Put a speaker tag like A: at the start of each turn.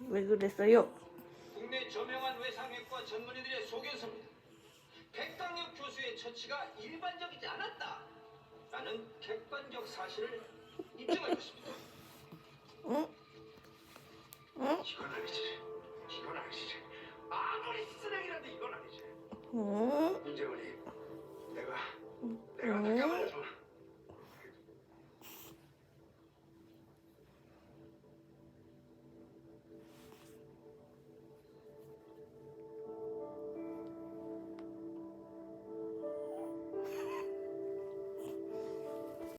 A: 왜 그랬어요?
B: 국내 저명한 외상외과 전문의들의 소견서입니다. 백강혁 교수의 처치가 일반적이지 않았다. 라는 객관적 사실을 인정할 것입니다.
A: 응? 응?
B: 이건 아니지. 이건 아니지. 아무리 쓰레기라도 이건 아니지.
A: 응?